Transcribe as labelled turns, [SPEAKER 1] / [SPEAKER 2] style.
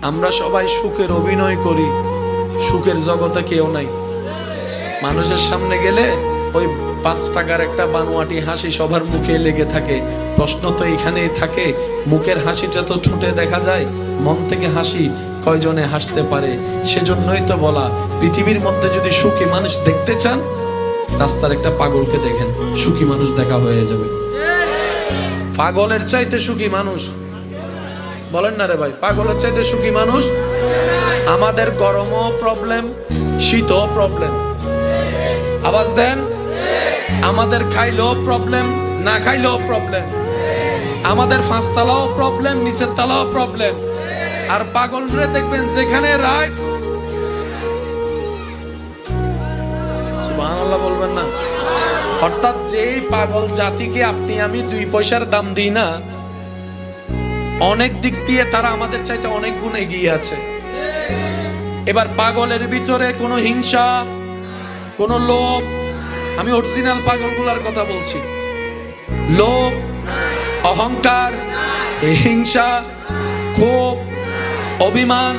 [SPEAKER 1] আমরা সবাই সুখের অভিনয় করি, সুখের জগতে কেউ নাই। মানুষের সামনে গেলে ওই 5 টাকার একটা বানোয়াটি হাসি সবার মুখে লেগে থাকে। প্রশ্ন তো এখানেই থাকে, মুখের হাসিটা তো ঠোঁটে দেখা যায়, মন থেকে হাসি কয়জনে হাসতে পারে? সেজন্যই তো বলা, পৃথিবীর মধ্যে যদি সুখী মানুষ দেখতে চান, রাস্তার একটা পাগলকে দেখেন, সুখী মানুষ দেখা হয়ে যাবে। পাগলের চাইতে সুখী মানুষ, বলেন না রে ভাই, পাগলের চাইতে সুখী মানুষ। আমাদের গরমও প্রবলেম, শীতও প্রবলেম, আওয়াজ দেন। আমাদের খাইলেও প্রবলেম, না খাইলেও প্রবলেম। আমাদের 5 তলাও প্রবলেম, নিচের তলাও প্রবলেম। আর পাগলরে দেখবেন যেখানে রাত, সুবহানাল্লাহ বলবেন না? অর্থাৎ যেই পাগল জাতিকে আপনি আমি 2 পয়সার দাম দিই না, অনেক দিক দিয়ে তারা আমাদের চাইতে অনেক গুণ এগিয়ে আছে। এবার পাগলের ভিতরে কোনো হিংসা, কোনো লোভ, আমি অরিজিনাল পাগলগুলার কথা বলছি, লোভ, অহংকার, হিংসা, ক্ষোভ, অভিমান